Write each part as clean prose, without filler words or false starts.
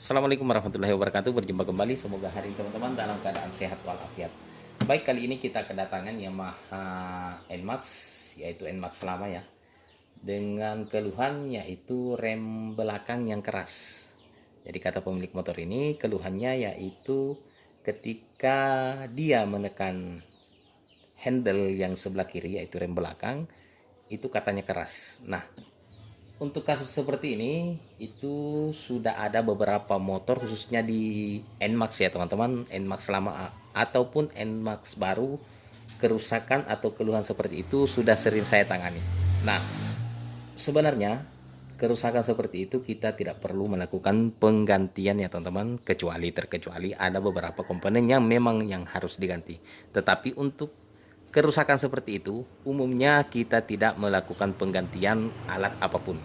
Assalamualaikum warahmatullahi wabarakatuh. Berjumpa kembali. Semoga hari ini teman-teman dalam keadaan sehat walafiat. Baik, kali ini kita kedatangan Yamaha NMAX, yaitu NMAX lama ya, dengan keluhan yaitu rem belakang yang keras. Jadi kata pemilik motor ini, keluhannya yaitu ketika dia menekan handle yang sebelah kiri, yaitu rem belakang, itu katanya keras. Nah, untuk kasus seperti ini itu sudah ada beberapa motor khususnya di NMAX ya teman-teman, NMAX lama ataupun NMAX baru, kerusakan atau keluhan seperti itu sudah sering saya tangani. Nah, sebenarnya kerusakan seperti itu kita tidak perlu melakukan penggantian ya teman-teman, terkecuali ada beberapa komponen yang memang yang harus diganti. Tetapi untuk kerusakan seperti itu umumnya kita tidak melakukan penggantian alat apapun.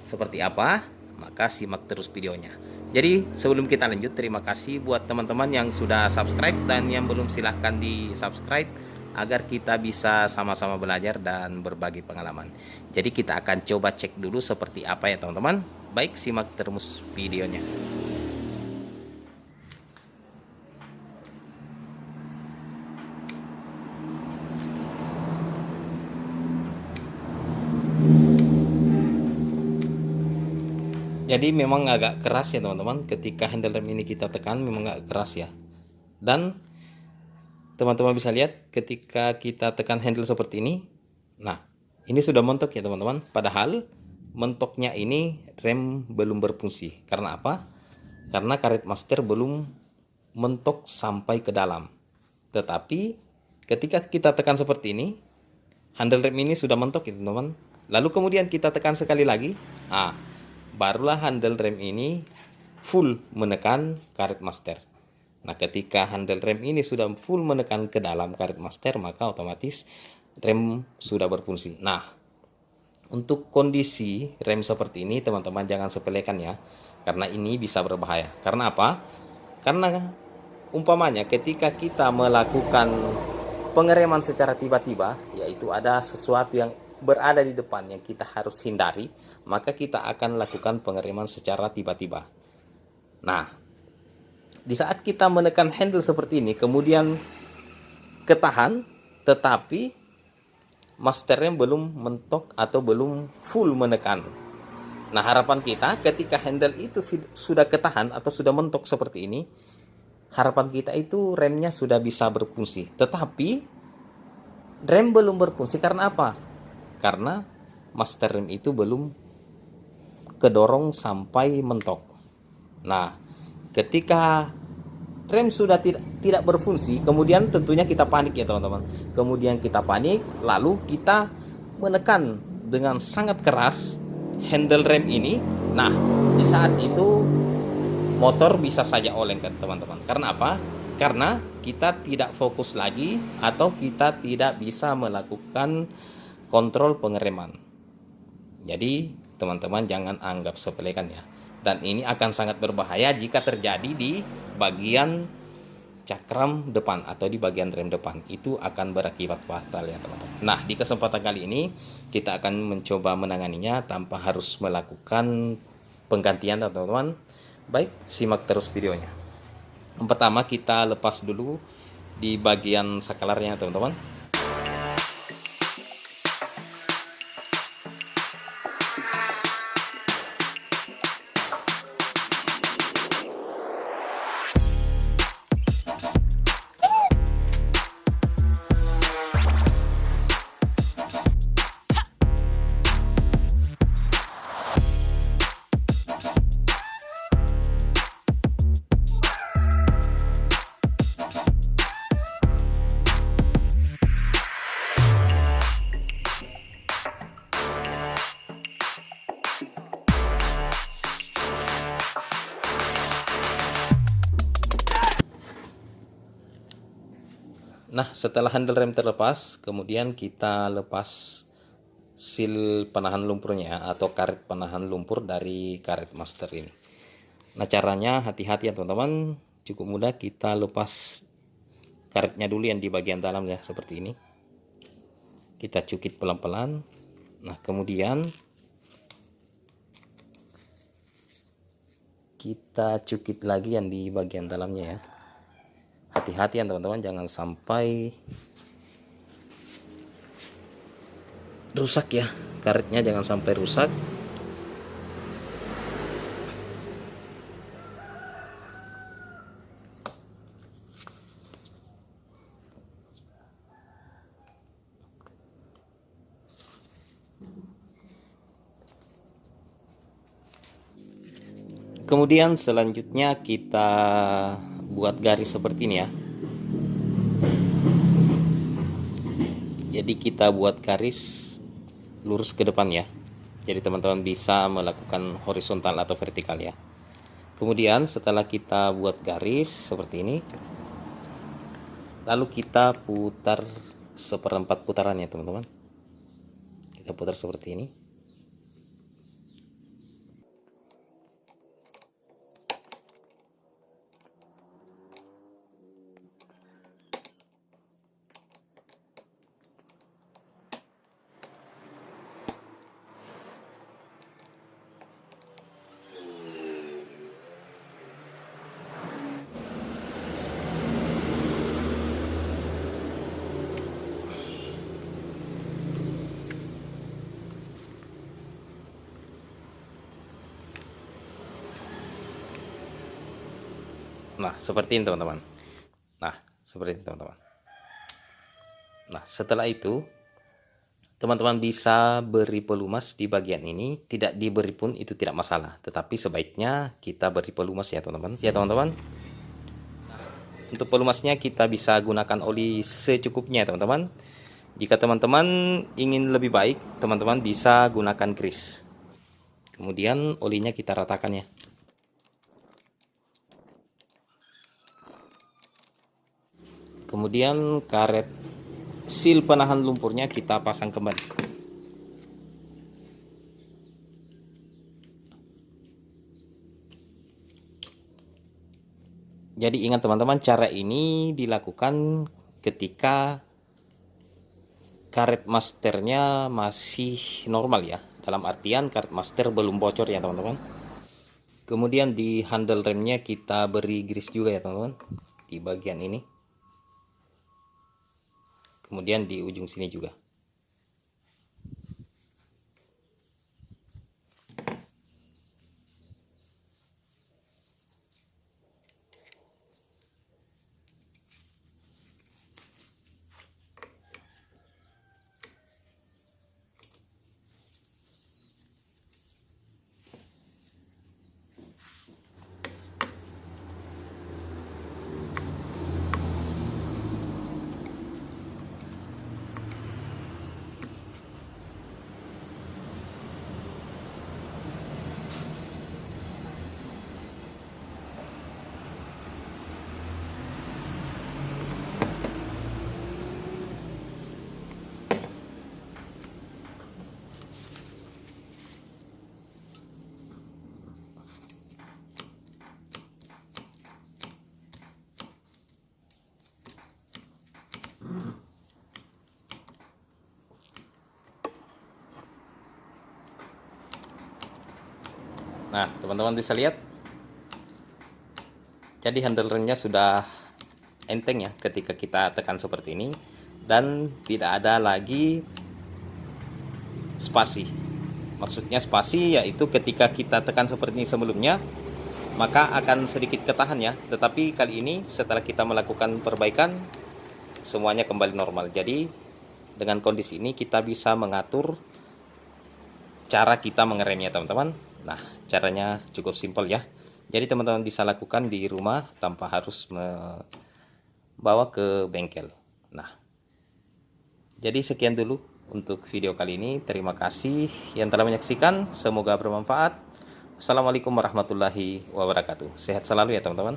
Seperti apa? Maka simak terus videonya. Jadi sebelum kita lanjut, terima kasih buat teman-teman yang sudah subscribe, dan yang belum silahkan di subscribe agar kita bisa sama-sama belajar dan berbagi pengalaman. Jadi kita akan coba cek dulu seperti apa ya teman-teman. Baik, simak terus videonya. Jadi memang agak keras ya teman-teman, ketika handle rem ini kita tekan memang agak keras ya. Dan teman-teman bisa lihat ketika kita tekan handle seperti ini, nah ini sudah mentok ya teman-teman. Padahal mentoknya ini rem belum berfungsi. Karena apa? Karena karet master belum mentok sampai ke dalam. Tetapi ketika kita tekan seperti ini, handle rem ini sudah mentok ya teman-teman. Lalu kemudian kita tekan sekali lagi, barulah handle rem ini full menekan karet master. Nah, ketika handle rem ini sudah full menekan ke dalam karet master, maka otomatis rem sudah berfungsi. Nah, untuk kondisi rem seperti ini teman-teman jangan sepelekan ya, karena ini bisa berbahaya. Karena apa? Karena umpamanya ketika kita melakukan pengereman secara tiba-tiba, yaitu ada sesuatu yang berada di depan yang kita harus hindari, maka kita akan lakukan pengereman secara tiba-tiba. Nah, di saat kita menekan handle seperti ini, kemudian ketahan, tetapi masternya belum mentok atau belum full menekan. Nah, harapan kita ketika handle itu sudah ketahan atau sudah mentok seperti ini, harapan kita itu remnya sudah bisa berfungsi. Tetapi rem belum berfungsi karena apa? Karena master rem itu belum kedorong sampai mentok. Nah, ketika rem sudah tidak berfungsi, kemudian tentunya kita panik ya teman-teman. Kemudian kita panik, lalu kita menekan dengan sangat keras handle rem ini. Nah, di saat itu motor bisa saja oleng kan teman-teman. Karena apa? Karena kita tidak fokus lagi atau kita tidak bisa melakukan kontrol pengereman. Jadi teman-teman jangan anggap sepelekan ya. Dan ini akan sangat berbahaya jika terjadi di bagian cakram depan atau di bagian rem depan. Itu akan berakibat fatal ya teman-teman. Nah, di kesempatan kali ini kita akan mencoba menanganinya tanpa harus melakukan penggantian teman-teman. Baik, simak terus videonya. Yang pertama kita lepas dulu di bagian saklarnya teman-teman. Nah, setelah handle rem terlepas, kemudian kita lepas seal penahan lumpurnya atau karet penahan lumpur dari karet master ini. Nah, caranya hati-hati ya teman-teman, cukup mudah. Kita lepas karetnya dulu yang di bagian dalam ya, seperti ini. Kita cukit pelan-pelan. Nah, kemudian kita cukit lagi yang di bagian dalamnya ya. Hati-hati ya teman-teman, jangan sampai rusak ya, karetnya jangan sampai rusak. Kemudian selanjutnya kita buat garis seperti ini ya. Jadi kita buat garis lurus ke depan ya. Jadi teman-teman bisa melakukan horizontal atau vertikal ya. Kemudian setelah kita buat garis seperti ini, lalu kita putar seperempat putaran ya teman-teman. Kita putar seperti ini. Nah, seperti ini teman-teman. Nah, seperti ini teman-teman. Nah, setelah itu teman-teman bisa beri pelumas di bagian ini. Tidak diberi pun itu tidak masalah, tetapi sebaiknya kita beri pelumas ya teman-teman. Ya teman-teman. Untuk pelumasnya kita bisa gunakan oli secukupnya teman-teman. Jika teman-teman ingin lebih baik, teman-teman bisa gunakan grease. Kemudian olinya kita ratakan ya. Kemudian karet seal penahan lumpurnya kita pasang kembali. Jadi ingat teman-teman, cara ini dilakukan ketika karet masternya masih normal ya. Dalam artian karet master belum bocor ya teman-teman. Kemudian di handle remnya kita beri grease juga ya teman-teman, di bagian ini. Kemudian di ujung sini juga. Nah, teman-teman bisa lihat. Jadi handle remnya sudah enteng ya ketika kita tekan seperti ini, dan tidak ada lagi spasi. Maksudnya spasi yaitu ketika kita tekan seperti ini sebelumnya, maka akan sedikit ketahan ya. Tetapi kali ini setelah kita melakukan perbaikan, semuanya kembali normal. Jadi dengan kondisi ini kita bisa mengatur cara kita mengeremnya teman-teman. Nah, caranya cukup simpel ya. Jadi teman-teman bisa lakukan di rumah tanpa harus membawa ke bengkel. Nah, jadi sekian dulu untuk video kali ini. Terima kasih yang telah menyaksikan. Semoga bermanfaat. Assalamualaikum warahmatullahi wabarakatuh. Sehat selalu ya teman-teman.